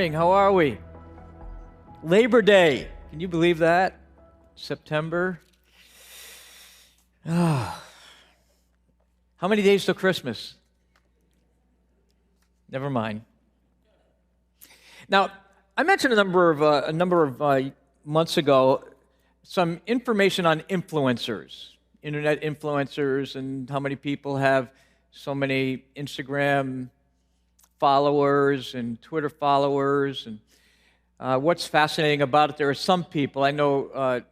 morning. How are we? Labor Day. Can you believe that? September. How many days till Christmas? Never mind. Now, I mentioned a number of months ago some information on influencers, internet influencers, and how many people have so many Instagram followers and Twitter followers. And what's fascinating about it, there are some people, I know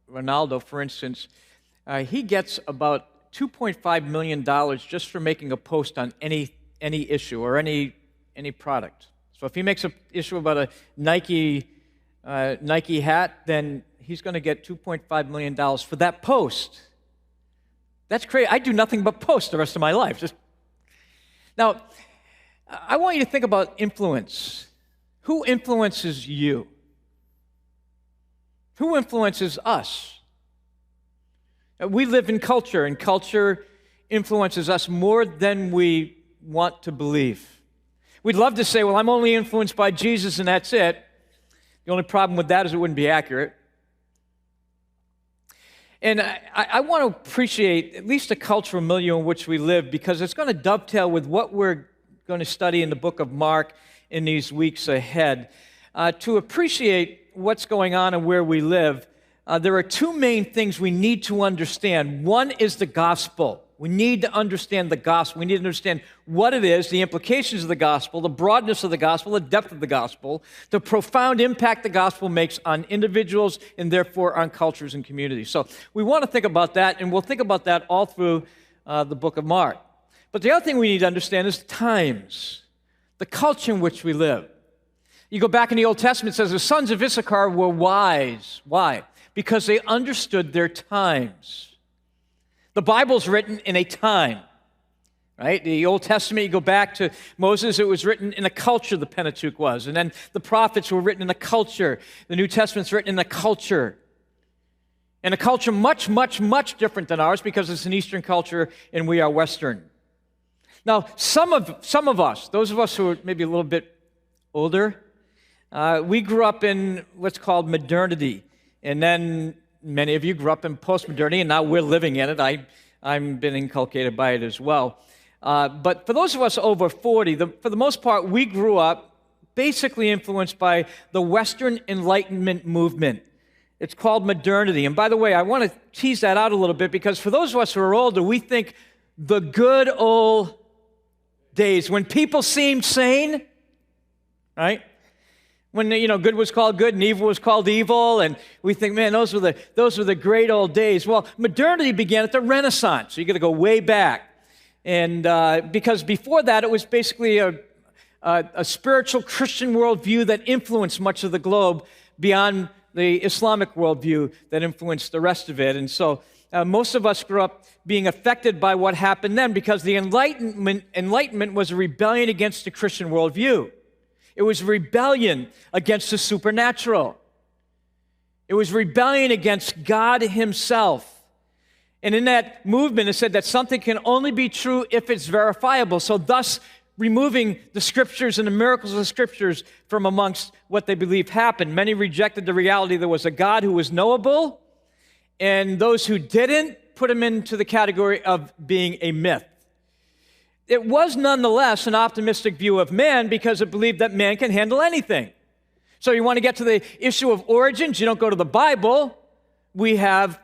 Ronaldo, for instance, he gets about $2.5 million just for making a post on any issue or any product. So if he makes an issue about a Nike hat, then he's going to get $2.5 million for that post. That's crazy. I do nothing but post the rest of my life. Now, I want you to think about influence. Who influences you? Who influences us? We live in culture, and culture influences us more than we want to believe. We'd love to say, well, I'm only influenced by Jesus and that's it. The only problem with that is it wouldn't be accurate. And I want to appreciate at least the cultural milieu in which we live, because it's going to dovetail with what we're going to study in the book of Mark in these weeks ahead. To appreciate what's going on and where we live, there are two main things we need to understand. One is the gospel. We need to understand the gospel. We need to understand what it is, the implications of the gospel, the broadness of the gospel, the depth of the gospel, the profound impact the gospel makes on individuals and therefore on cultures and communities. So we want to think about that, and we'll think about that all through the book of Mark. But the other thing we need to understand is times, the culture in which we live. You go back in the Old Testament, it says the sons of Issachar were wise. Why? Because they understood their times. The Bible's written in a time, right? The Old Testament, you go back to Moses, it was written in a culture, the Pentateuch was. And then the prophets were written in a culture. The New Testament's written in a culture. And a culture much, much, much different than ours, because it's an Eastern culture and we are Western. Now, some of us, those of us who are maybe a little bit older, we grew up in what's called modernity. And then many of you grew up in postmodernity, and now we're living in it. I've been inculcated by it as well. But for those of us over 40, for the most part, we grew up basically influenced by the Western Enlightenment movement. It's called modernity. And by the way, I want to tease that out a little bit, because for those of us who are older, we think the good old days when people seemed sane, right? When, good was called good and evil was called evil, and we think, man, those were the great old days. Well, modernity began at the Renaissance. So you got to go way back, and because before that, it was basically a spiritual Christian worldview that influenced much of the globe beyond the Islamic worldview that influenced the rest of it. And so most of us grew up being affected by what happened then, because the Enlightenment was a rebellion against the Christian worldview. It was rebellion against the supernatural. It was rebellion against God himself. And in that movement, it said that something can only be true if it's verifiable. So thus, removing the scriptures and the miracles of the scriptures from amongst what they believed happened. Many rejected the reality there was a God who was knowable, and those who didn't put him into the category of being a myth. It was nonetheless an optimistic view of man, because it believed that man can handle anything. So you want to get to the issue of origins, you don't go to the Bible, we have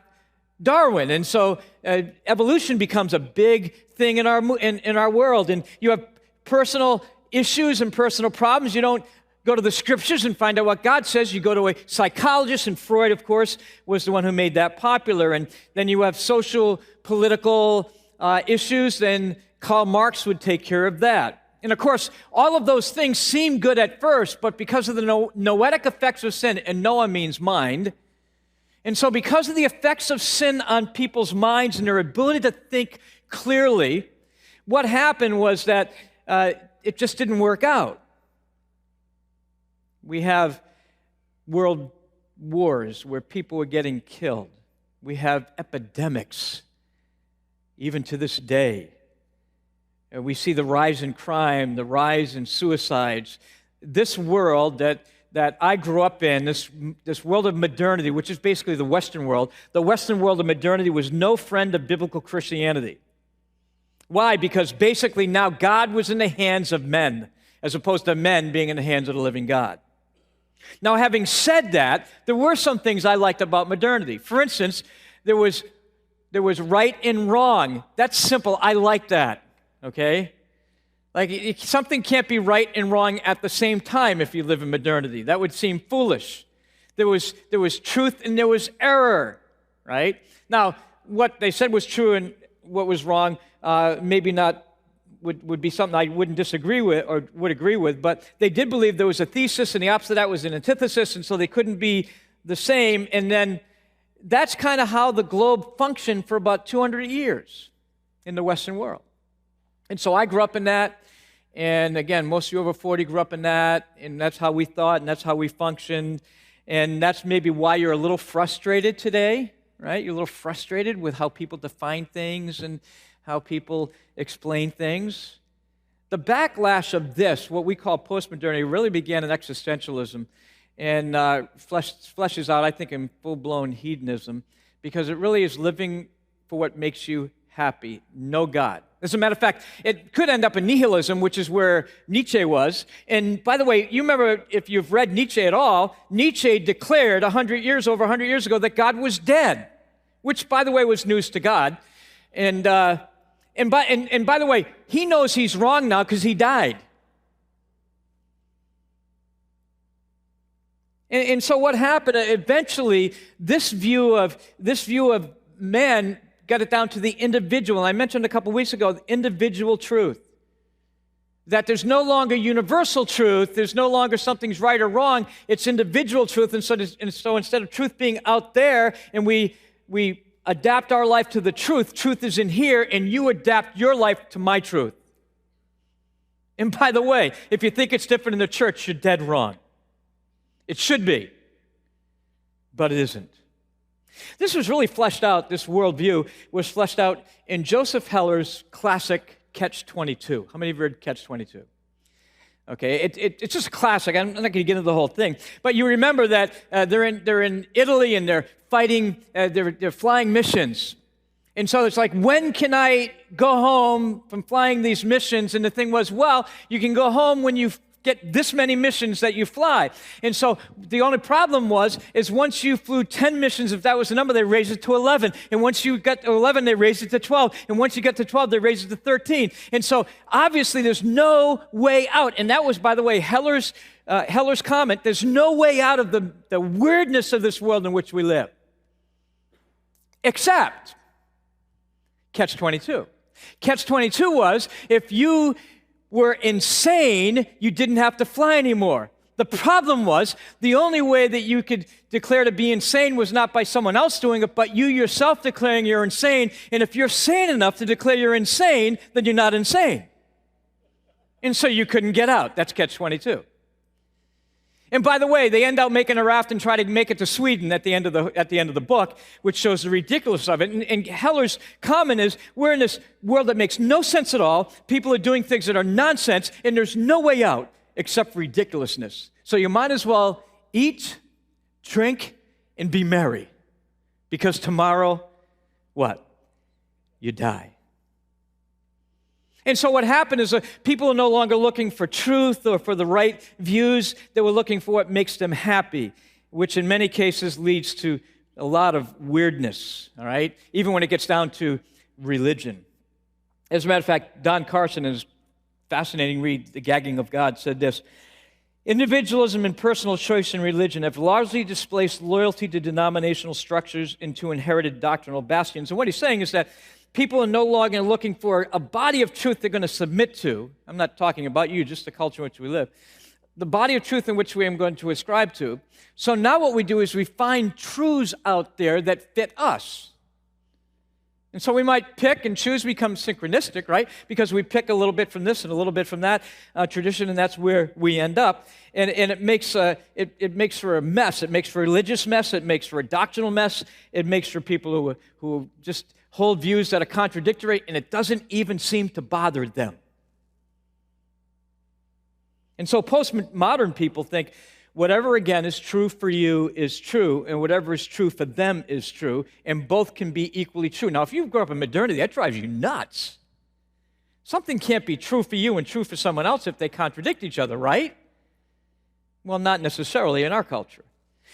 Darwin. And so evolution becomes a big thing in our world. And you have personal issues and personal problems. You don't go to the scriptures and find out what God says. You go to a psychologist, and Freud, of course, was the one who made that popular. And then you have social, political issues, and Karl Marx would take care of that. And of course, all of those things seem good at first, but because of the noetic effects of sin, and Noah means mind, and so because of the effects of sin on people's minds and their ability to think clearly, what happened was that it just didn't work out. We have world wars where people are getting killed. We have epidemics, even to this day. We see the rise in crime, the rise in suicides, this world that I grew up in, this world of modernity, which is basically the Western world of modernity was no friend of biblical Christianity. Why? Because basically now God was in the hands of men, as opposed to men being in the hands of the living God. Now, having said that, there were some things I liked about modernity. For instance, there was right and wrong. That's simple. I like that, okay? Like, something can't be right and wrong at the same time if you live in modernity. That would seem foolish. There was truth and there was error, right? Now, what they said was true and what was wrong maybe not would be something I wouldn't disagree with or would agree with, but they did believe there was a thesis and the opposite of that was an antithesis, and so they couldn't be the same. And then that's kind of how the globe functioned for about 200 years in the Western world. And so I grew up in that, and again, most of you over 40 grew up in that, and that's how we thought, and that's how we functioned, and that's maybe why you're a little frustrated today, right? You're a little frustrated with how people define things and how people explain things. The backlash of this, what we call postmodernity, really began in existentialism and fleshes out, I think, in full-blown hedonism, because it really is living for what makes you happy, no God. As a matter of fact, it could end up in nihilism, which is where Nietzsche was. And by the way, you remember, if you've read Nietzsche at all, Nietzsche declared over 100 years ago that God was dead, which, by the way, was news to God. And by the way, he knows he's wrong now because he died. And so what happened? Eventually, this view of man got it down to the individual. I mentioned a couple weeks ago, individual truth. That there's no longer universal truth. There's no longer something's right or wrong. It's individual truth. And so instead of truth being out there, and we adapt our life to the truth. Truth is in here, and you adapt your life to my truth. And by the way, if you think it's different in the church, you're dead wrong. It should be, but it isn't. This was really fleshed out, this worldview was fleshed out in Joseph Heller's classic Catch-22. How many of you read Catch-22? Okay, it's just a classic. I'm not going to get into the whole thing, but you remember that they're in Italy and they're fighting. They're flying missions, and so it's like, when can I go home from flying these missions? And the thing was, well, you can go home when you get this many missions that you fly. And so the only problem is once you flew 10 missions, if that was the number, they raised it to 11. And once you got to 11, they raised it to 12. And once you get to 12, they raised it to 13. And so obviously there's no way out. And that was, by the way, Heller's comment. There's no way out of the weirdness of this world in which we live. Except Catch-22. Catch-22 was, if you were insane, you didn't have to fly anymore. The problem was, the only way that you could declare to be insane was not by someone else doing it, but you yourself declaring you're insane. And if you're sane enough to declare you're insane, then you're not insane. And so you couldn't get out. That's Catch-22. And by the way, they end up making a raft and try to make it to Sweden at the end of the book, which shows the ridiculousness of it. And Heller's comment is, we're in this world that makes no sense at all. People are doing things that are nonsense, and there's no way out except ridiculousness. So you might as well eat, drink, and be merry, because tomorrow, what? You die. And so what happened is people are no longer looking for truth or for the right views. They were looking for what makes them happy, which in many cases leads to a lot of weirdness, all right? Even when it gets down to religion. As a matter of fact, Don Carson, in his fascinating read, The Gagging of God, said this: individualism and personal choice in religion have largely displaced loyalty to denominational structures into inherited doctrinal bastions. And what he's saying is that people are no longer looking for a body of truth they're going to submit to. I'm not talking about you, just the culture in which we live. The body of truth in which we are going to ascribe to. So now what we do is we find truths out there that fit us. And so we might pick and choose, become synchronistic, right? Because we pick a little bit from this and a little bit from that tradition, and that's where we end up. And it makes for a mess. It makes for a religious mess. It makes for a doctrinal mess. It makes for people who just hold views that are contradictory, and it doesn't even seem to bother them. And so postmodern people think whatever, again, is true for you is true, and whatever is true for them is true, and both can be equally true. Now, if you grow up in modernity, that drives you nuts. Something can't be true for you and true for someone else if they contradict each other, right? Well, not necessarily in our culture.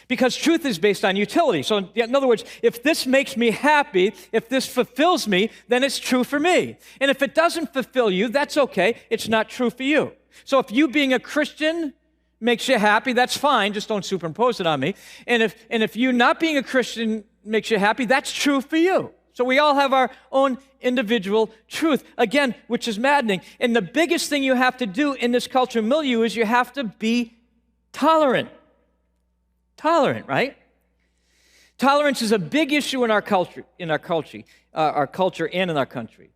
Because truth is based on utility. So in other words, if this makes me happy, if this fulfills me, then it's true for me. And if it doesn't fulfill you, that's okay. It's not true for you. So if you being a Christian makes you happy, that's fine. Just don't superimpose it on me. And if you not being a Christian makes you happy, that's true for you. So we all have our own individual truth, again, which is maddening. And the biggest thing you have to do in this cultural milieu is you have to be tolerant. Tolerant, right? Tolerance is a big issue in our culture, and in our country.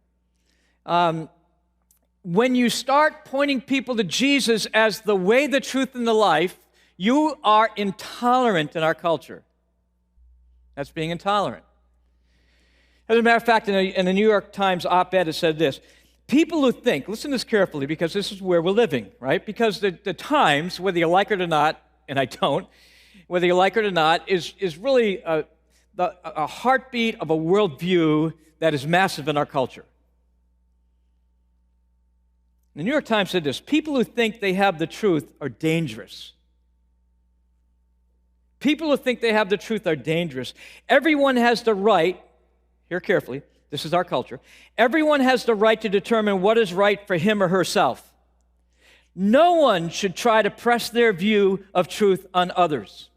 When you start pointing people to Jesus as the way, the truth, and the life, you are intolerant in our culture. That's being intolerant. As a matter of fact, in a New York Times op-ed, it said this: people who think, listen to this carefully because this is where we're living, right? Because the Times, whether you like it or not, and I don't, whether you like it or not, is really a heartbeat of a worldview that is massive in our culture. The New York Times said this: people who think they have the truth are dangerous. People who think they have the truth are dangerous. Everyone has the right, hear carefully, this is our culture, everyone has the right to determine what is right for him or herself. No one should try to press their view of truth on others.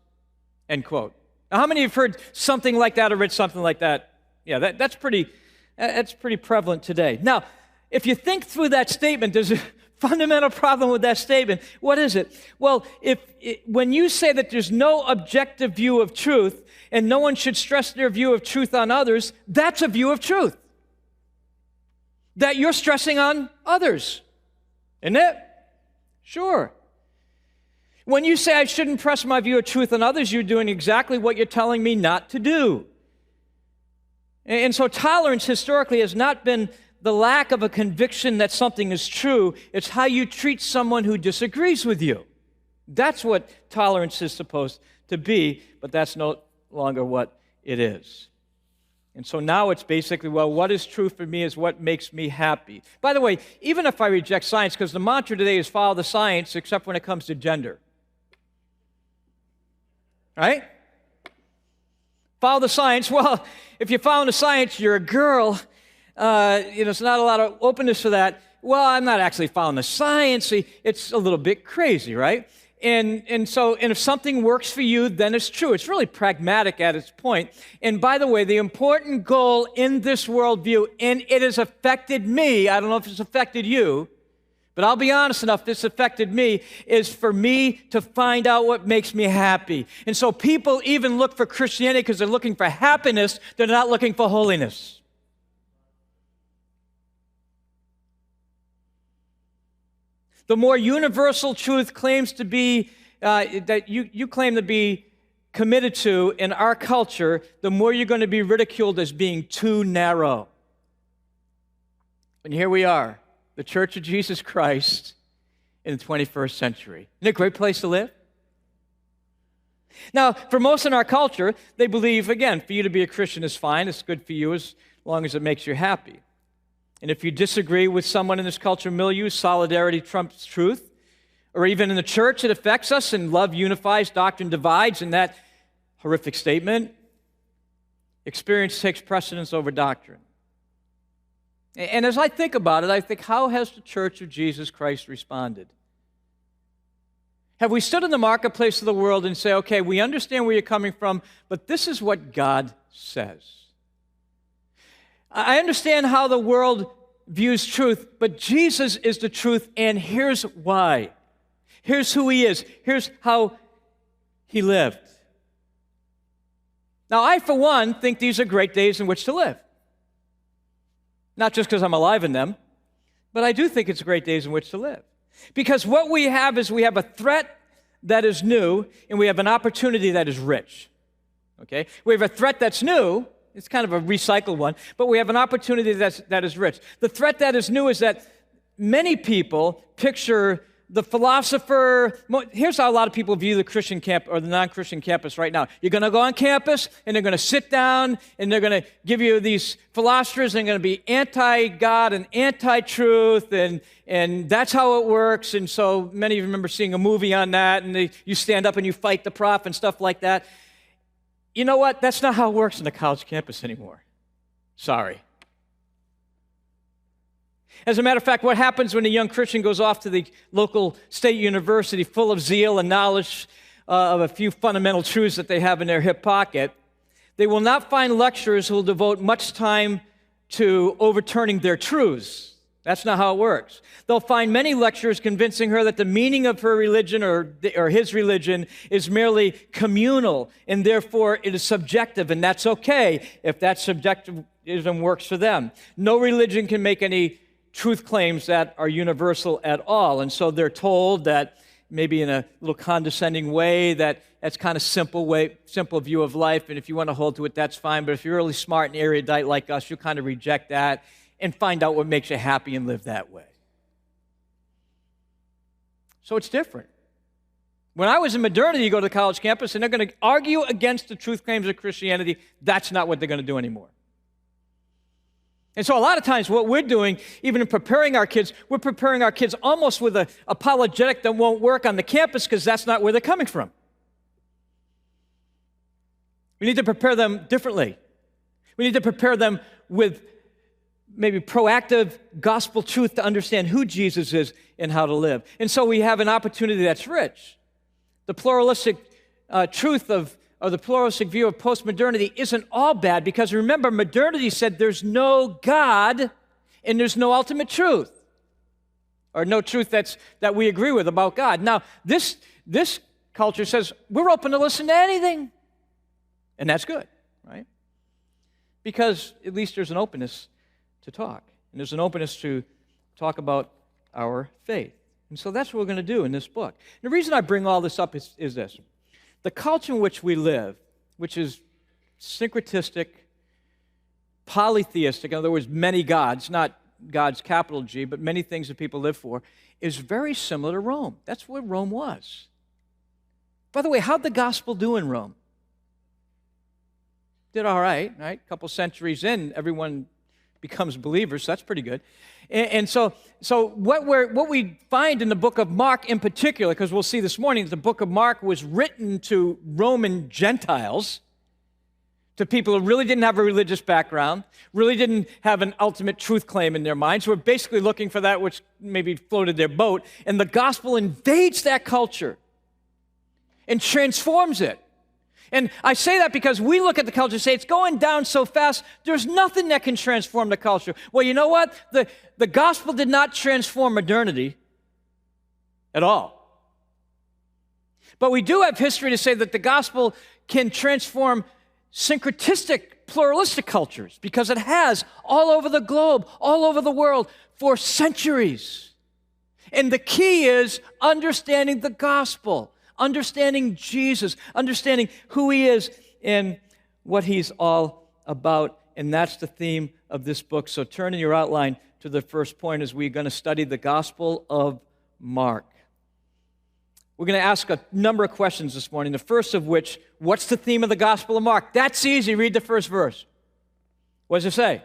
End quote. Now, how many have heard something like that or read something like that? Yeah, that's pretty prevalent today. Now, if you think through that statement, there's a fundamental problem with that statement. What is it? Well, when you say that there's no objective view of truth and no one should stress their view of truth on others, that's a view of truth that you're stressing on others, isn't it? Sure. When you say I shouldn't press my view of truth on others, you're doing exactly what you're telling me not to do. And so tolerance historically has not been the lack of a conviction that something is true. It's how you treat someone who disagrees with you. That's what tolerance is supposed to be, but that's no longer what it is. And so now it's basically, well, what is true for me is what makes me happy. By the way, even if I reject science, because the mantra today is follow the science, except when it comes to gender. Right? Follow the science. Well, if you're following the science, you're a girl. There's not a lot of openness for that. Well, I'm not actually following the science. See, it's a little bit crazy, right? And if something works for you, then it's true. It's really pragmatic at its point. And by the way, the important goal in this worldview, and it has affected me, I don't know if it's affected you, but I'll be honest enough, this affected me, is for me to find out what makes me happy. And so people even look for Christianity because they're looking for happiness, they're not looking for holiness. The more universal truth claims to be, that you claim to be committed to in our culture, the more you're going to be ridiculed as being too narrow. And here we are, the Church of Jesus Christ in the 21st century. Isn't it a great place to live? Now, for most in our culture, they believe, again, for you to be a Christian is fine. It's good for you as long as it makes you happy. And if you disagree with someone in this culture milieu, solidarity trumps truth. Or even in the church, it affects us, and love unifies, doctrine divides, and that horrific statement, experience takes precedence over doctrine. And as I think about it, I think, how has the Church of Jesus Christ responded? Have we stood in the marketplace of the world and say, okay, we understand where you're coming from, but this is what God says? I understand how the world views truth, but Jesus is the truth, and here's why. Here's who he is. Here's how he lived. Now, I, for one, think these are great days in which to live. Not just because I'm alive in them, but I do think it's great days in which to live. Because what we have is we have a threat that is new, and we have an opportunity that is rich. Okay? We have a threat that's new. It's kind of a recycled one, but we have an opportunity that is rich. The threat that is new is that many people picture the philosopher. Here's how a lot of people view the Christian camp or the non-Christian campus right now. You're going to go on campus, and they're going to sit down, and they're going to give you these philosophers, and they're going to be anti-God and anti-truth, and that's how it works. And so many of you remember seeing a movie on that, and you stand up and you fight the prof and stuff like that. You know what? That's not how it works in the college campus anymore. Sorry. As a matter of fact, what happens when a young Christian goes off to the local state university full of zeal and knowledge of a few fundamental truths that they have in their hip pocket, they will not find lecturers who will devote much time to overturning their truths. That's not how it works. They'll find many lecturers convincing her that the meaning of her religion or his religion is merely communal, and therefore it is subjective, and that's okay if that subjectivism works for them. No religion can make any truth claims that are universal at all. And so they're told that, maybe in a little condescending way, that that's kind of simple view of life, and if you want to hold to it, that's fine. But if you're really smart and erudite like us, you'll kind of reject that and find out what makes you happy and live that way. So it's different. When I was in modernity, you go to the college campus, and they're going to argue against the truth claims of Christianity. That's not what they're going to do anymore. And so a lot of times what we're doing, even in preparing our kids, we're preparing our kids almost with an apologetic that won't work on the campus because that's not where they're coming from. We need to prepare them differently. We need to prepare them with maybe proactive gospel truth to understand who Jesus is and how to live. And so we have an opportunity that's rich. The pluralistic truth of the pluralistic view of postmodernity isn't all bad, because remember, modernity said there's no God and there's no ultimate truth, or no truth that we agree with about God. Now, this culture says we're open to listen to anything, and that's good, right? Because at least there's an openness to talk, and there's an openness to talk about our faith. And so that's what we're going to do in this book. And the reason I bring all this up is this. The culture in which we live, which is syncretistic, polytheistic, in other words, many gods, not God's capital G, but many things that people live for, is very similar to Rome. That's what Rome was. By the way, how'd the gospel do in Rome? Did all right, right? A couple centuries in, everyone becomes believers, so that's pretty good. And so what we find in the book of Mark in particular, because we'll see this morning that the book of Mark was written to Roman Gentiles, to people who really didn't have a religious background, really didn't have an ultimate truth claim in their minds, who were basically looking for that which maybe floated their boat, and the gospel invades that culture and transforms it. And I say that because we look at the culture and say, it's going down so fast, there's nothing that can transform the culture. Well, you know what? The gospel did not transform modernity at all. But we do have history to say that the gospel can transform syncretistic, pluralistic cultures, because it has all over the globe, all over the world, for centuries. And the key is understanding the gospel, understanding Jesus, understanding who he is and what he's all about. And that's the theme of this book. So turn in your outline to the first point as we're going to study the Gospel of Mark. We're going to ask a number of questions this morning, the first of which, what's the theme of the Gospel of Mark? That's easy. Read the first verse. What does it say?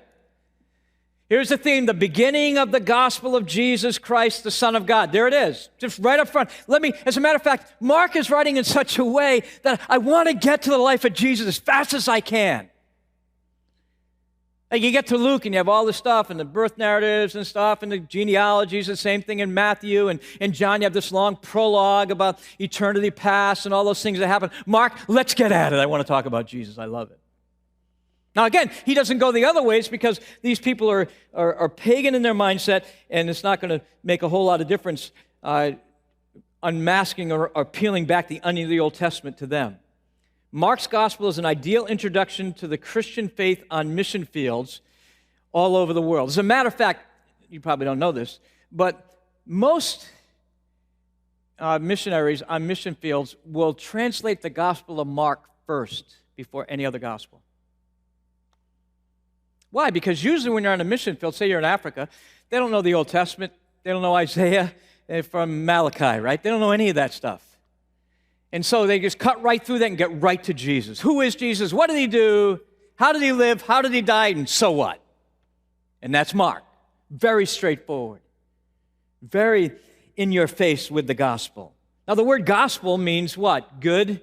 Here's the theme, the beginning of the gospel of Jesus Christ, the Son of God. There it is, just right up front. As a matter of fact, Mark is writing in such a way that I want to get to the life of Jesus as fast as I can. Like you get to Luke and you have all this stuff and the birth narratives and stuff and the genealogies, the same thing in Matthew and John. You have this long prologue about eternity past and all those things that happen. Mark, let's get at it. I want to talk about Jesus. I love it. Now, again, he doesn't go the other ways because these people are pagan in their mindset, and it's not going to make a whole lot of difference unmasking or peeling back the onion of the Old Testament to them. Mark's gospel is an ideal introduction to the Christian faith on mission fields all over the world. As a matter of fact, you probably don't know this, but most missionaries on mission fields will translate the Gospel of Mark first before any other gospel. Why? Because usually when you're on a mission field, say you're in Africa, they don't know the Old Testament, they don't know Isaiah, from Malachi, right? They don't know any of that stuff. And so they just cut right through that and get right to Jesus. Who is Jesus? What did he do? How did he live? How did he die? And so what? And that's Mark. Very straightforward. Very in your face with the gospel. Now, the word gospel means what? Good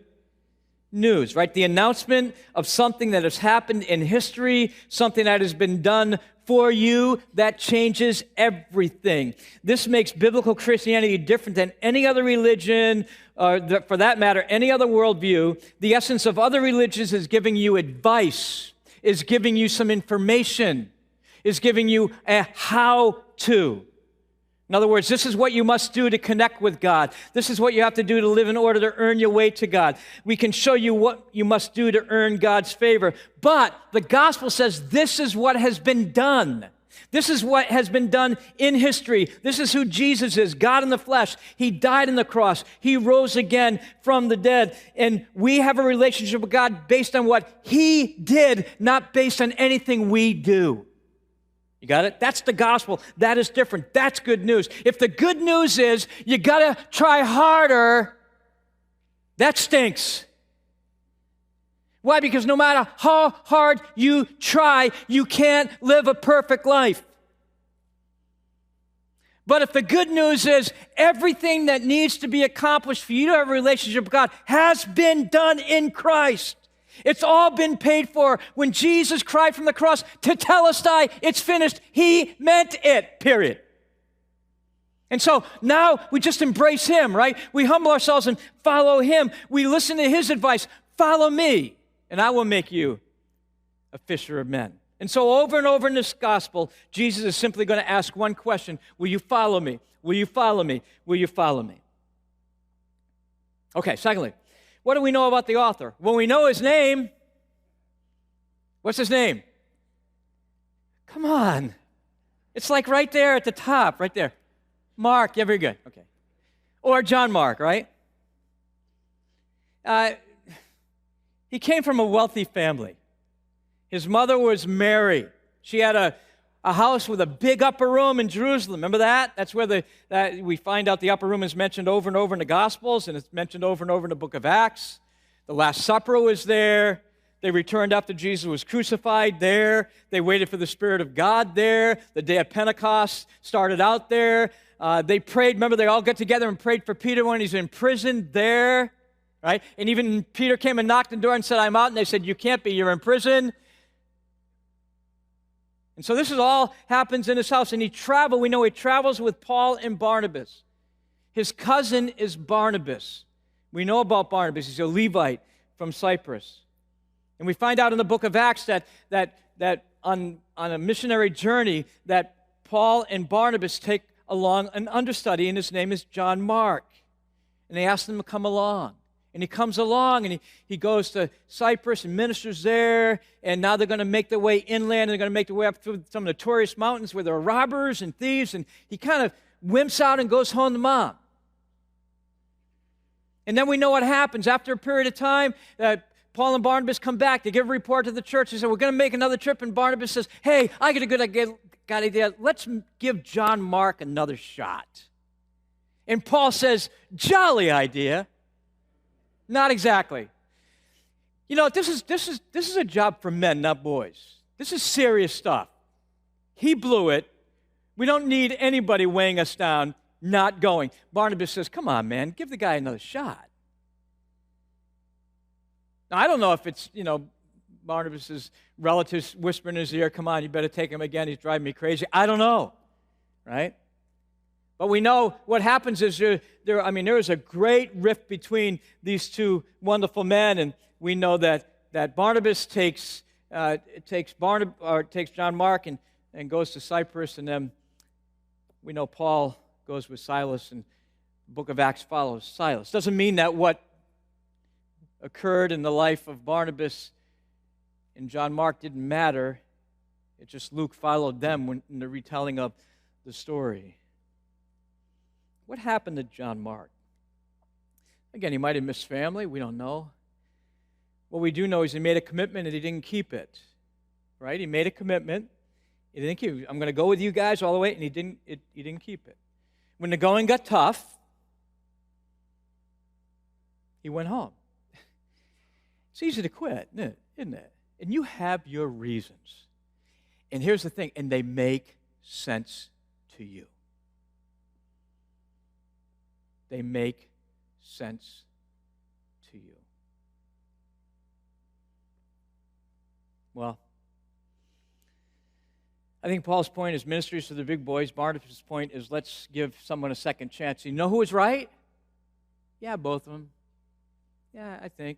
news, right? The announcement of something that has happened in history, something that has been done for you, that changes everything. This makes biblical Christianity different than any other religion, or for that matter, any other worldview. The essence of other religions is giving you advice, is giving you some information, is giving you a how-to. In other words, this is what you must do to connect with God. This is what you have to do to live in order to earn your way to God. We can show you what you must do to earn God's favor. But the gospel says this is what has been done. This is what has been done in history. This is who Jesus is, God in the flesh. He died on the cross. He rose again from the dead. And we have a relationship with God based on what He did, not based on anything we do. You got it? That's the gospel. That is different. That's good news. If the good news is you got to try harder, that stinks. Why? Because no matter how hard you try, you can't live a perfect life. But if the good news is everything that needs to be accomplished for you to have a relationship with God has been done in Christ. It's all been paid for. When Jesus cried from the cross, "Tetelestai, it's finished," He meant it, period. And so now we just embrace Him, right? We humble ourselves and follow Him. We listen to His advice. Follow me, and I will make you a fisher of men. And so over and over in this gospel, Jesus is simply going to ask one question: will you follow me? Will you follow me? Will you follow me? Okay, secondly, what do we know about the author? Well, we know his name. What's his name? Come on. It's like right there at the top, right there. Mark. Yeah, very good. Okay. Or John Mark, right? He came from a wealthy family. His mother was Mary. She had a house with a big upper room in Jerusalem. Remember that? That's where we find out the upper room is mentioned over and over in the Gospels, and it's mentioned over and over in the book of Acts. The Last Supper was there. They returned after Jesus was crucified there. They waited for the Spirit of God there. The day of Pentecost started out there. They prayed. Remember, they all got together and prayed for Peter when he's in prison there, right? And even Peter came and knocked on the door and said, "I'm out." And they said, "You can't be. You're in prison." And so this is all happens in his house. And we know he travels with Paul and Barnabas. His cousin is Barnabas. We know about Barnabas. He's a Levite from Cyprus. And we find out in the book of Acts that on a missionary journey that Paul and Barnabas take along an understudy, and his name is John Mark. And they ask him to come along. And he comes along, and he goes to Cyprus and ministers there, and now they're going to make their way inland, and they're going to make their way up through some notorious mountains where there are robbers and thieves, and he kind of wimps out and goes home to mom. And then we know what happens. After a period of time, Paul and Barnabas come back. They give a report to the church. They say, "We're going to make another trip," and Barnabas says, "Hey, I got a good idea. Let's give John Mark another shot." And Paul says, "Jolly idea." Not exactly. You know, this is a job for men, not boys. This is serious stuff. He blew it. We don't need anybody weighing us down, not going. Barnabas says, "Come on, man, give the guy another shot." Now, I don't know if it's, Barnabas' relatives whispering in his ear, "Come on, you better take him again. He's driving me crazy." I don't know, right? But we know what happens is there is a great rift between these two wonderful men, and we know that Barnabas takes John Mark and goes to Cyprus, and then we know Paul goes with Silas, and the book of Acts follows Silas. Doesn't mean that what occurred in the life of Barnabas and John Mark didn't matter. It's just Luke followed them in the retelling of the story. What happened to John Mark? Again, he might have missed family. We don't know. What we do know is he made a commitment and he didn't keep it. Right? He made a commitment. He didn't keep it. "I'm going to go with you guys all the way," and he didn't keep it. when the going got tough, he went home. It's easy to quit, isn't it? And you have your reasons. And here's the thing, and they make sense to you. They make sense to you. Well, I think Paul's point is ministries to the big boys. Barnabas' point is let's give someone a second chance. You know who was right? Yeah, both of them. Yeah, I think.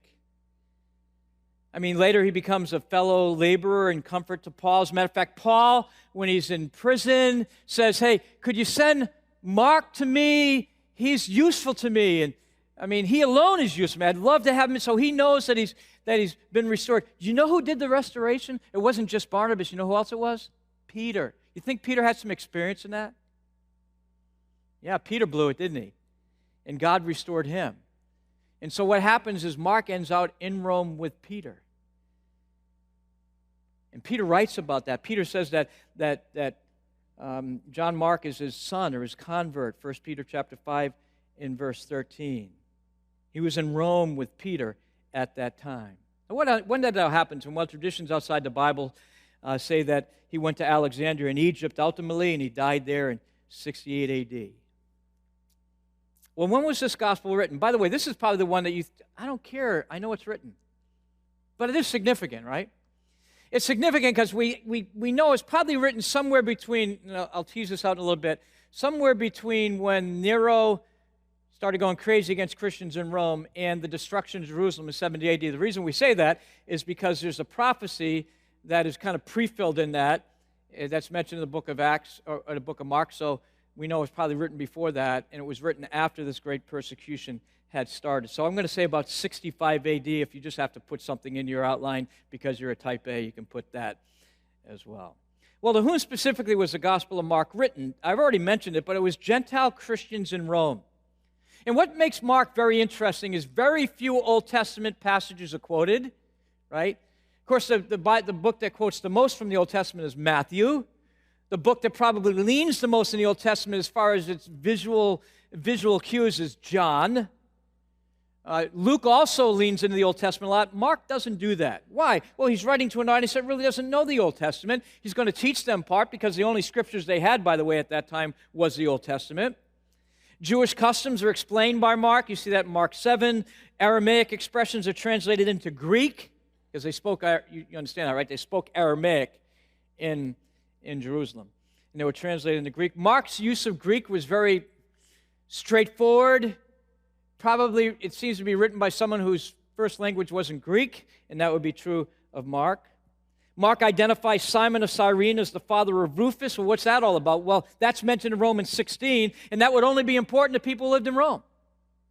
I mean, later he becomes a fellow laborer and comfort to Paul. As a matter of fact, Paul, when he's in prison, says, hey, could you send Mark to me? He's useful to me. And I mean, he alone is useful to me. I'd love to have him so he knows that he's been restored. Do you know who did the restoration? It wasn't just Barnabas. You know who else it was? Peter. You think Peter had some experience in that? Yeah, Peter blew it, didn't he? And God restored him. And so what happens is Mark ends out in Rome with Peter. And Peter writes about that. Peter says that John Mark is his son or his convert, 1 Peter chapter 5 in verse 13. He was in Rome with Peter at that time. And when did that happen to him? Well, traditions outside the Bible say that he went to Alexandria in Egypt ultimately, and he died there in 68 A.D. Well, when was this gospel written? By the way, this is probably the one that I don't care, I know it's written. But it is significant, right? It's significant because we know it's probably written somewhere between, I'll tease this out a little bit, somewhere between when Nero started going crazy against Christians in Rome and the destruction of Jerusalem in 70 A.D. The reason we say that is because there's a prophecy that is kind of pre-filled in that. That's mentioned in the book of Acts, or the book of Mark, so we know it was probably written before that, and it was written after this great persecution had started. So I'm going to say about 65 A.D. If you just have to put something in your outline because you're a type A, you can put that as well. Well, to whom specifically was the Gospel of Mark written? I've already mentioned it, but it was Gentile Christians in Rome. And what makes Mark very interesting is very few Old Testament passages are quoted, right? Of course, the book that quotes the most from the Old Testament is Matthew. The book that probably leans the most in the Old Testament as far as its visual cues is John. Luke also leans into the Old Testament a lot. Mark doesn't do that. Why? Well, he's writing to an audience that really doesn't know the Old Testament. He's going to teach them part because the only scriptures they had, by the way, at that time was the Old Testament. Jewish customs are explained by Mark. You see that in Mark 7. Aramaic expressions are translated into Greek because they spoke, you understand that, right? They spoke Aramaic in Jerusalem. And they were translated into Greek. Mark's use of Greek was very straightforward. Probably it seems to be written by someone whose first language wasn't Greek, and that would be true of Mark. Mark identifies Simon of Cyrene as the father of Rufus. Well, what's that all about? Well, that's mentioned in Romans 16, and that would only be important to people who lived in Rome.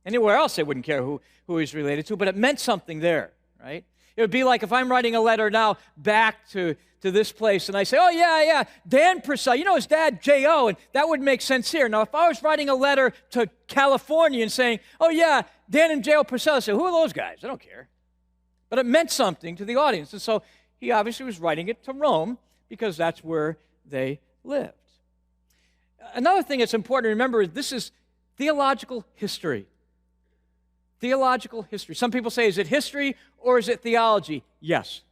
Anywhere else, they wouldn't care who he's related to, but it meant something there, right? It would be like if I'm writing a letter now back to this place, and I say, oh, yeah, Dan Purcell, you know his dad, J.O., and that would make sense here. Now, if I was writing a letter to California and saying, oh, yeah, Dan and J.O. Purcell, I say, who are those guys? I don't care. But it meant something to the audience, and so he obviously was writing it to Rome because that's where they lived. Another thing that's important to remember is this is theological history. Theological history. Some people say, is it history or is it theology? Yes.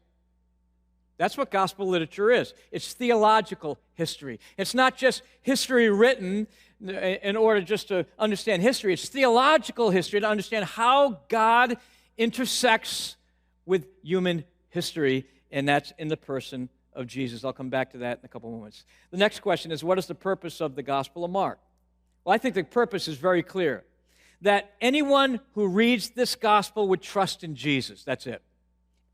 That's what gospel literature is. It's theological history. It's not just history written in order just to understand history. It's theological history to understand how God intersects with human history, and that's in the person of Jesus. I'll come back to that in a couple moments. The next question is, what is the purpose of the Gospel of Mark? Well, I think the purpose is very clear, that anyone who reads this gospel would trust in Jesus. That's it.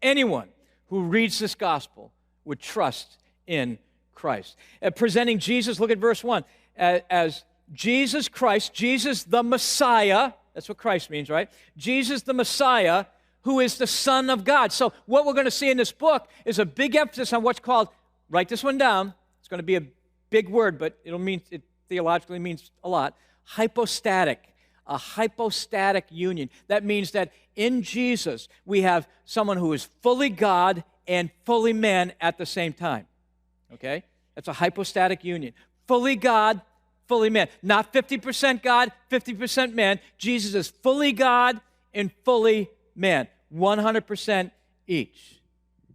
Anyone who reads this gospel would trust in Christ. Presenting Jesus, look at verse 1, as Jesus Christ, Jesus the Messiah, that's what Christ means, right? Jesus the Messiah, who is the Son of God. So what we're going to see in this book is a big emphasis on what's called, write this one down, it's going to be a big word, but it theologically means a lot, hypostatic. A hypostatic union. That means that in Jesus, we have someone who is fully God and fully man at the same time. Okay? That's a hypostatic union. Fully God, fully man. Not 50% God, 50% man. Jesus is fully God and fully man. 100% each.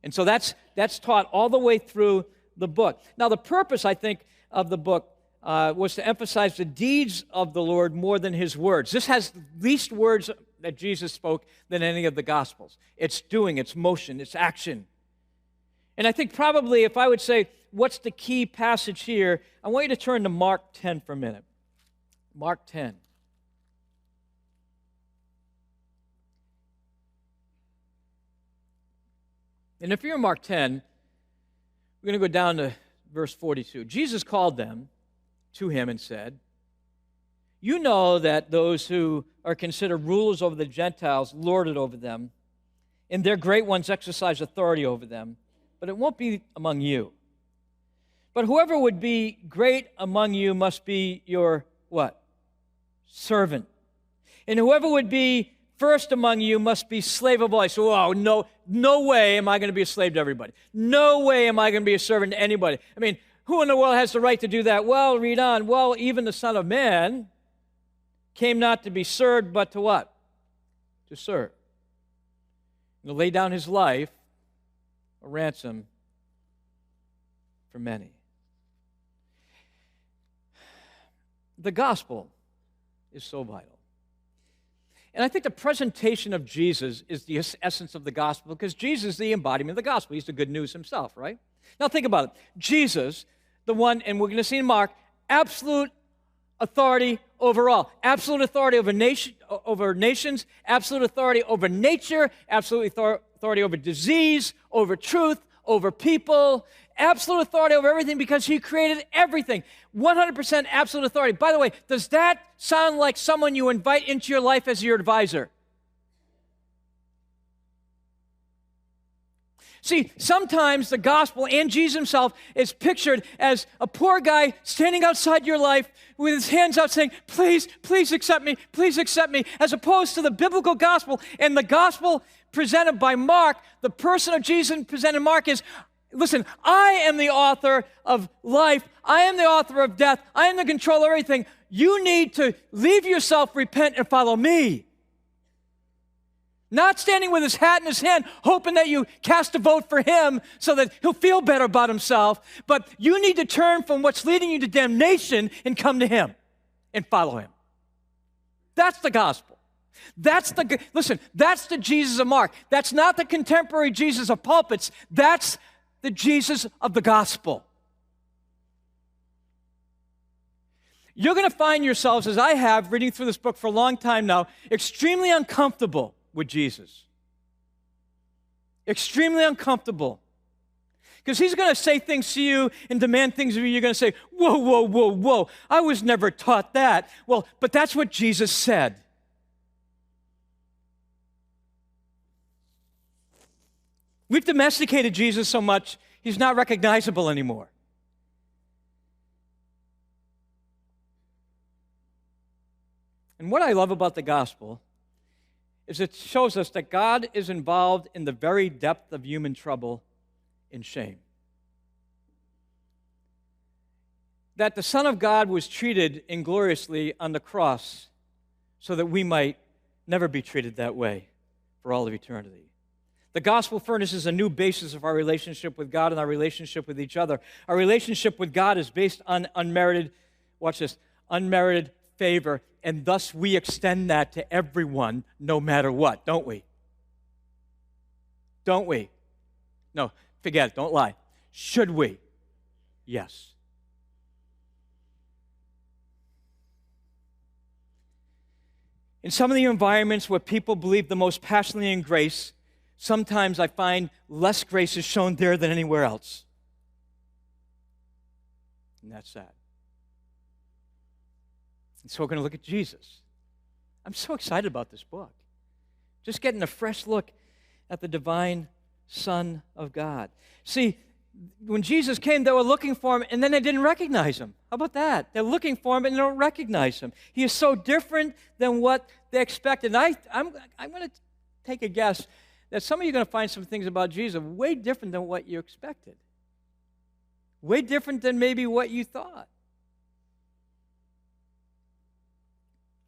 And so that's taught all the way through the book. Now, the purpose, I think, of the book was to emphasize the deeds of the Lord more than his words. This has least words that Jesus spoke than any of the Gospels. It's doing, it's motion, it's action. And I think probably if I would say, what's the key passage here, I want you to turn to Mark 10 for a minute. Mark 10. And if you're in Mark 10, we're going to go down to verse 42. Jesus called them to him and said, "You know that those who are considered rulers over the Gentiles lord it over them, and their great ones exercise authority over them, but it won't be among you. But whoever would be great among you must be your," what? "Servant. And whoever would be first among you must be slave of all." So, oh, no way am I going to be a slave to everybody. No way am I going to be a servant to anybody. I mean, who in the world has the right to do that? Well, read on. Well, even the Son of Man came not to be served, but to what? To serve. And to lay down his life, a ransom for many. The gospel is so vital. And I think the presentation of Jesus is the essence of the gospel, because Jesus is the embodiment of the gospel. He's the good news himself, right? Now think about it. Jesus, the one, and we're going to see in Mark, absolute authority over all. Absolute authority over nations, absolute authority over nature, absolute authority over disease, over truth, over people, absolute authority over everything because he created everything. 100% absolute authority. By the way, does that sound like someone you invite into your life as your advisor? See, sometimes the gospel and Jesus himself is pictured as a poor guy standing outside your life with his hands out saying, "Please, please accept me, please accept me," as opposed to the biblical gospel. And the gospel presented by Mark, the person of Jesus presented in Mark is, listen, I am the author of life. I am the author of death. I am the control of everything. You need to leave yourself, repent, and follow me. Not standing with his hat in his hand, hoping that you cast a vote for him so that he'll feel better about himself. But you need to turn from what's leading you to damnation and come to him and follow him. That's the gospel. Listen, that's the Jesus of Mark. That's not the contemporary Jesus of pulpits. That's the Jesus of the gospel. You're going to find yourselves, as I have, reading through this book for a long time now, extremely uncomfortable with Jesus. Extremely uncomfortable. Because he's going to say things to you and demand things of you. You're going to say, "Whoa, whoa, whoa, whoa. I was never taught that." Well, but that's what Jesus said. We've domesticated Jesus so much, he's not recognizable anymore. And what I love about the gospel is it shows us that God is involved in the very depth of human trouble and shame. That the Son of God was treated ingloriously on the cross so that we might never be treated that way for all of eternity. The gospel furnishes a new basis of our relationship with God and our relationship with each other. Our relationship with God is based on unmerited, watch this, unmerited favor, and thus we extend that to everyone no matter what, don't we? Don't we? No, forget it, don't lie. Should we? Yes. In some of the environments where people believe the most passionately in grace, sometimes I find less grace is shown there than anywhere else. And that's sad. And so we're going to look at Jesus. I'm so excited about this book. Just getting a fresh look at the divine Son of God. See, when Jesus came, they were looking for him, and then they didn't recognize him. How about that? They're looking for him, and they don't recognize him. He is so different than what they expected. And I'm going to take a guess that some of you are going to find some things about Jesus way different than what you expected. Way different than maybe what you thought.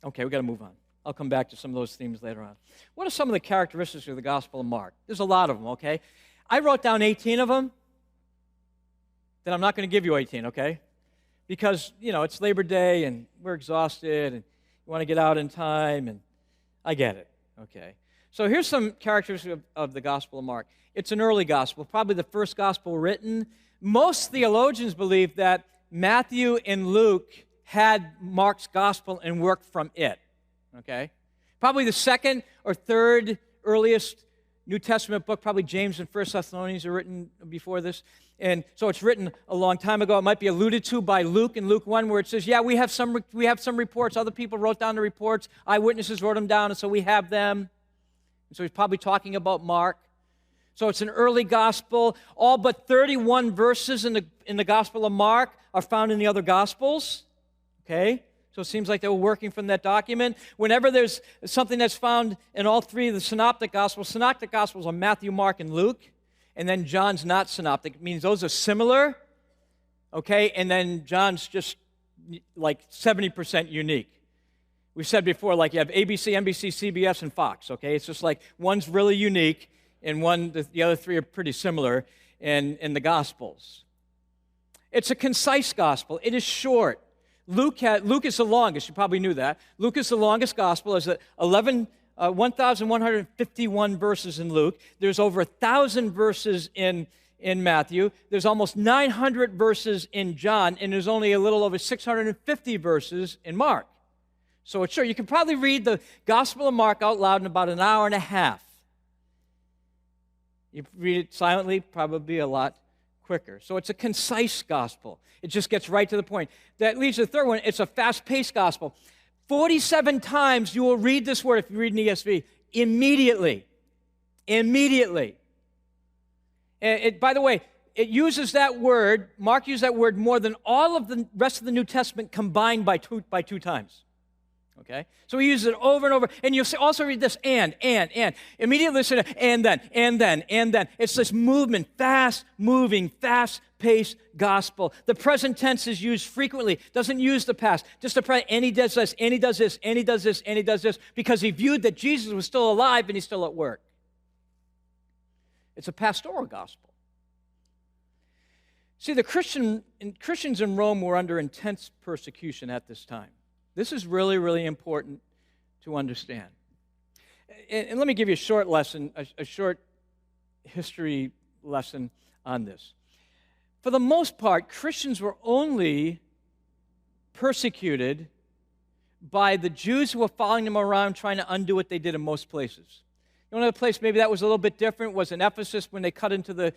Okay, we got to move on. I'll come back to some of those themes later on. What are some of the characteristics of the Gospel of Mark? There's a lot of them, okay? I wrote down 18 of them. Then I'm not going to give you 18, okay? Because, it's Labor Day, and we're exhausted, and you want to get out in time, and I get it, okay? So here's some characteristics of the Gospel of Mark. It's an early gospel, probably the first gospel written. Most theologians believe that Matthew and Luke had Mark's gospel and worked from it, okay? Probably the second or third earliest New Testament book, probably James and 1 Thessalonians are written before this. And so it's written a long time ago. It might be alluded to by Luke in Luke 1 where it says, yeah, we have some reports. Other people wrote down the reports. Eyewitnesses wrote them down, and so we have them. And so he's probably talking about Mark. So it's an early gospel. All but 31 verses in the Gospel of Mark are found in the other Gospels. Okay? So it seems like they were working from that document. Whenever there's something that's found in all three of the synoptic Gospels are Matthew, Mark, and Luke. And then John's not synoptic. It means those are similar. Okay? And then John's just like 70% unique. We've said before, like you have ABC, NBC, CBS, and Fox. Okay? It's just like one's really unique, and the other three are pretty similar in the Gospels. It's a concise gospel. It is short. Luke is the longest. You probably knew that. Luke is the longest gospel. It's 1,151 verses in Luke. There's over 1,000 verses in Matthew. There's almost 900 verses in John, and there's only a little over 650 verses in Mark. So it's short. You can probably read the Gospel of Mark out loud in about an hour and a half. You read it silently, probably a lot quicker. So it's a concise gospel. It just gets right to the point. That leads to the third one. It's a fast-paced gospel. 47 times you will read this word, if you read an ESV, immediately. Immediately. And by the way, it uses that word, Mark used that word more than all of the rest of the New Testament combined by two times. Okay? So he uses it over and over. And you'll also read this, and. Immediately listen to, and then. It's this movement, fast-moving, fast-paced gospel. The present tense is used frequently. Doesn't use the past. Just the present, and he does this, and he does this, and he does this, and he does this, because he viewed that Jesus was still alive and he's still at work. It's a pastoral gospel. See, the Christians in Rome were under intense persecution at this time. This is really, really important to understand. And let me give you a short lesson, a short history lesson on this. For the most part, Christians were only persecuted by the Jews who were following them around trying to undo what they did in most places. The only other place maybe that was a little bit different was in Ephesus when they cut into the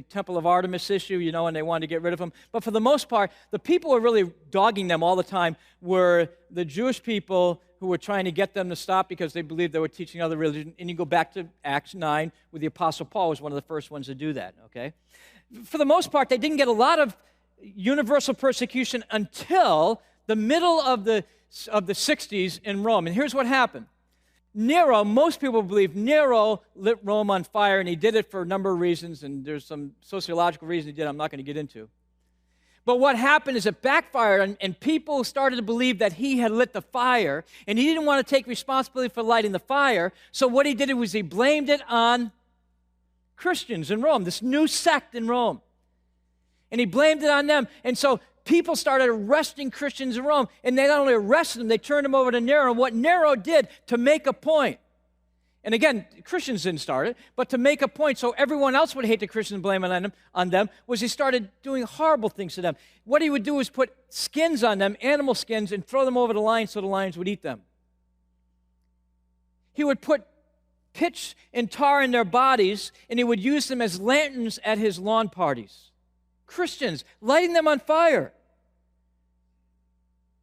Temple of Artemis issue, and they wanted to get rid of them. But for the most part, the people who were really dogging them all the time were the Jewish people who were trying to get them to stop because they believed they were teaching other religion. And you go back to Acts 9, where the Apostle Paul was one of the first ones to do that, okay? For the most part, they didn't get a lot of universal persecution until the middle of the 60s in Rome. And here's what happened. Nero, most people believe Nero lit Rome on fire, and he did it for a number of reasons, and there's some sociological reasons he did I'm not going to get into. But what happened is it backfired, and people started to believe that he had lit the fire, and he didn't want to take responsibility for lighting the fire, so what he did was he blamed it on Christians in Rome, this new sect in Rome. And he blamed it on them, and so people started arresting Christians in Rome, and they not only arrested them, they turned them over to Nero. And what Nero did to make a point, and again, Christians didn't start it, but to make a point so everyone else would hate the Christians and blame it on them, was he started doing horrible things to them. What he would do is put skins on them, animal skins, and throw them over the lions so the lions would eat them. He would put pitch and tar in their bodies, and he would use them as lanterns at his lawn parties. Christians, lighting them on fire.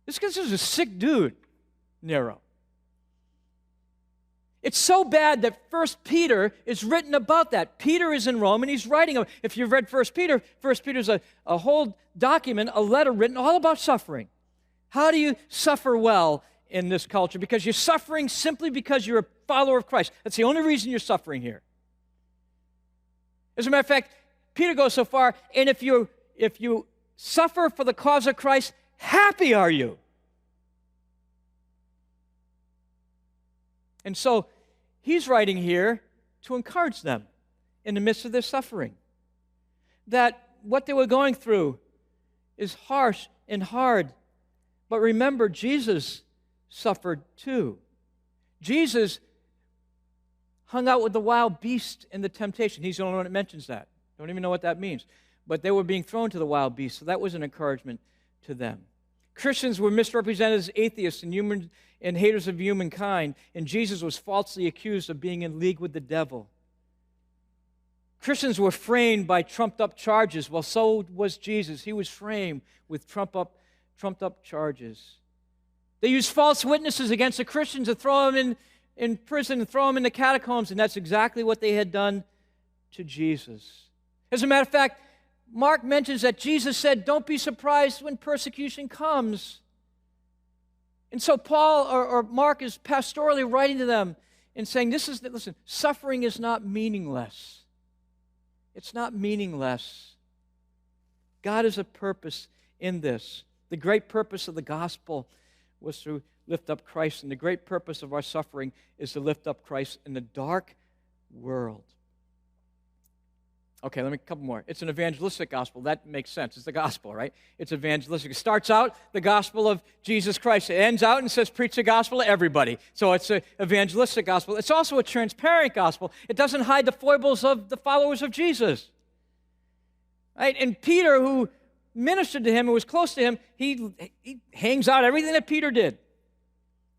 This guy is a sick dude, Nero. It's so bad that 1 Peter is written about that. Peter is in Rome, and he's writing. If you've read 1 Peter's a whole document, a letter written all about suffering. How do you suffer well in this culture? Because you're suffering simply because you're a follower of Christ. That's the only reason you're suffering here. As a matter of fact, Peter goes so far, and if you suffer for the cause of Christ, happy are you. And so he's writing here to encourage them in the midst of their suffering, that what they were going through is harsh and hard. But remember, Jesus suffered too. Jesus hung out with the wild beast in the temptation. He's the only one that mentions that. Don't even know what that means. But they were being thrown to the wild beast, so that was an encouragement to them. Christians were misrepresented as atheists and haters of humankind, and Jesus was falsely accused of being in league with the devil. Christians were framed by trumped-up charges, while so was Jesus. He was framed with trumped-up charges. They used false witnesses against the Christians to throw them in prison and throw them in the catacombs, and that's exactly what they had done to Jesus. As a matter of fact, Mark mentions that Jesus said, "Don't be surprised when persecution comes." And so Paul or Mark is pastorally writing to them and saying, listen, suffering is not meaningless. It's not meaningless. God has a purpose in this. The great purpose of the gospel was to lift up Christ, and the great purpose of our suffering is to lift up Christ in the dark world. Okay, let me a couple more. It's an evangelistic gospel. That makes sense. It's the gospel, right? It's evangelistic. It starts out the gospel of Jesus Christ. It ends out and says, preach the gospel to everybody. So it's an evangelistic gospel. It's also a transparent gospel. It doesn't hide the foibles of the followers of Jesus. Right? And Peter, who ministered to him and was close to him, he hangs out everything that Peter did.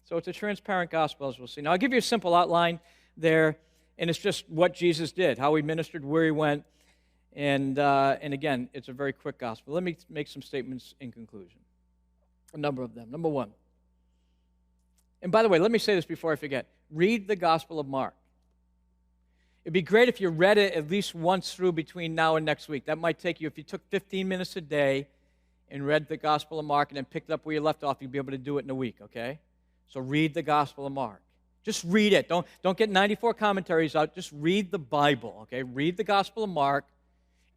So it's a transparent gospel, as we'll see. Now, I'll give you a simple outline there, and it's just what Jesus did, how he ministered, where he went. And again, it's a very quick gospel. Let me make some statements in conclusion. A number of them. Number one. And by the way, let me say this before I forget. Read the Gospel of Mark. It'd be great if you read it at least once through between now and next week. That might take you, if you took 15 minutes a day and read the Gospel of Mark and then picked up where you left off, you'd be able to do it in a week, okay? So read the Gospel of Mark. Just read it. Don't get 94 commentaries out. Just read the Bible, okay? Read the Gospel of Mark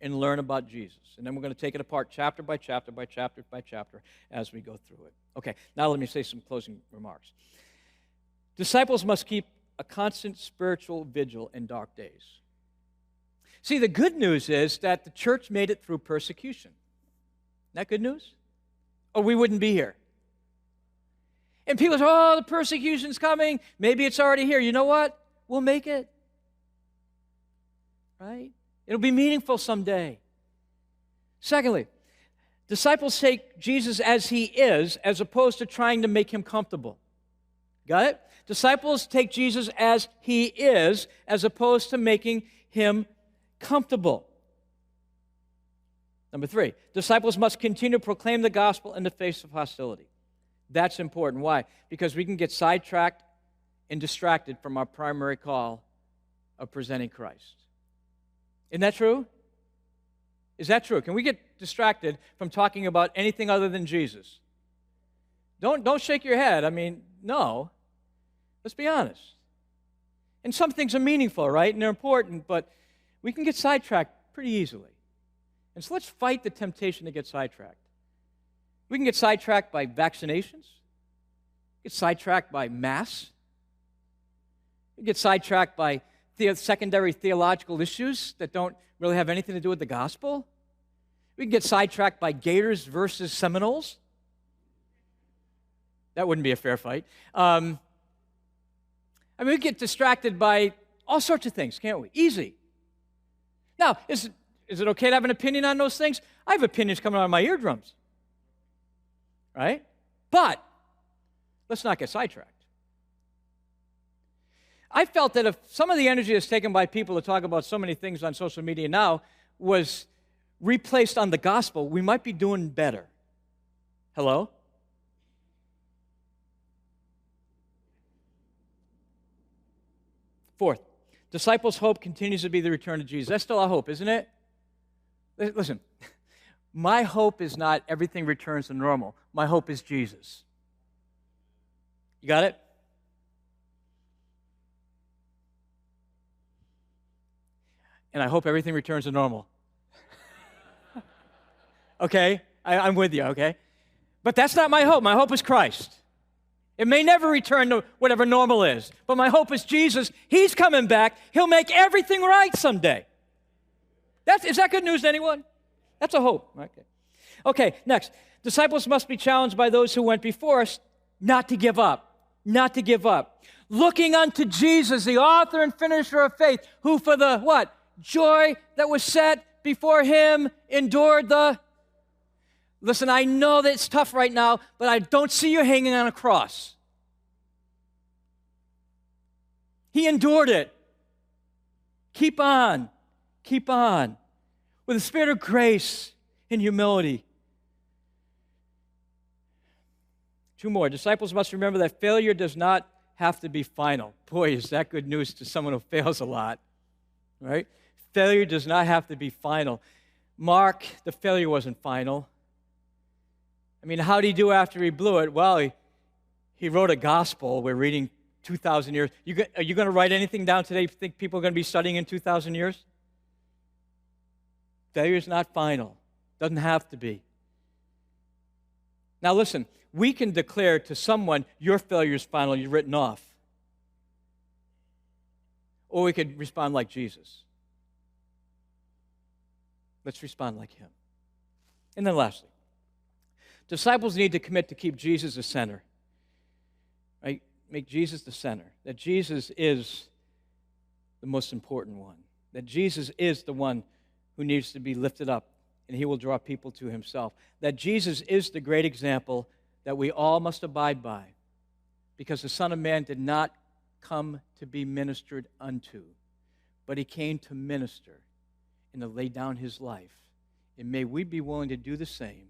and learn about Jesus. And then we're going to take it apart chapter by chapter by chapter by chapter as we go through it. Okay, now let me say some closing remarks. Disciples must keep a constant spiritual vigil in dark days. See, the good news is that the church made it through persecution. Isn't that good news? Or we wouldn't be here. And people say, oh, the persecution's coming. Maybe it's already here. You know what? We'll make it. Right? It'll be meaningful someday. Secondly, disciples take Jesus as he is, as opposed to trying to make him comfortable. Got it? Disciples take Jesus as he is, as opposed to making him comfortable. Number three, disciples must continue to proclaim the gospel in the face of hostility. That's important. Why? Because we can get sidetracked and distracted from our primary call of presenting Christ. Isn't that true? Is that true? Can we get distracted from talking about anything other than Jesus? Don't shake your head. I mean, no. Let's be honest. And some things are meaningful, right? And they're important, but we can get sidetracked pretty easily. And so let's fight the temptation to get sidetracked. We can get sidetracked by vaccinations, get sidetracked by masks, we get sidetracked by secondary theological issues that don't really have anything to do with the gospel. We can get sidetracked by Gators versus Seminoles. That wouldn't be a fair fight. We get distracted by all sorts of things, can't we? Easy. Now, is it okay to have an opinion on those things? I have opinions coming out of my eardrums. Right? But let's not get sidetracked. I felt that if some of the energy that's taken by people to talk about so many things on social media now was replaced on the gospel, we might be doing better. Hello? Fourth, disciples' hope continues to be the return of Jesus. That's still our hope, isn't it? Listen, my hope is not everything returns to normal. My hope is Jesus. You got it? And I hope everything returns to normal. Okay? I'm with you, okay? But that's not my hope. My hope is Christ. It may never return to whatever normal is, but my hope is Jesus, He's coming back. He'll make everything right someday. Is that good news to anyone? That's a hope. Okay, next. Disciples must be challenged by those who went before us not to give up. Not to give up. Looking unto Jesus, the author and finisher of faith, who for the, what? Joy that was set before Him endured the... Listen, I know that it's tough right now, but I don't see you hanging on a cross. He endured it. Keep on. Keep on. With a spirit of grace and humility. Two more. Disciples must remember that failure does not have to be final. Boy, is that good news to someone who fails a lot. Right? Failure does not have to be final. Mark, the failure wasn't final. I mean, how did he do after he blew it? Well, he wrote a gospel. We're reading 2,000 years. Are you going to write anything down today you think people are going to be studying in 2,000 years? Failure is not final. Doesn't have to be. Now listen, we can declare to someone, your failure is final, you're written off. Or we could respond like Jesus. Let's respond like Him. And then lastly, disciples need to commit to keep Jesus the center. Right? Make Jesus the center. That Jesus is the most important one. That Jesus is the one who needs to be lifted up, and He will draw people to Himself. That Jesus is the great example that we all must abide by, because the Son of Man did not come to be ministered unto, but He came to minister and to lay down His life. And may we be willing to do the same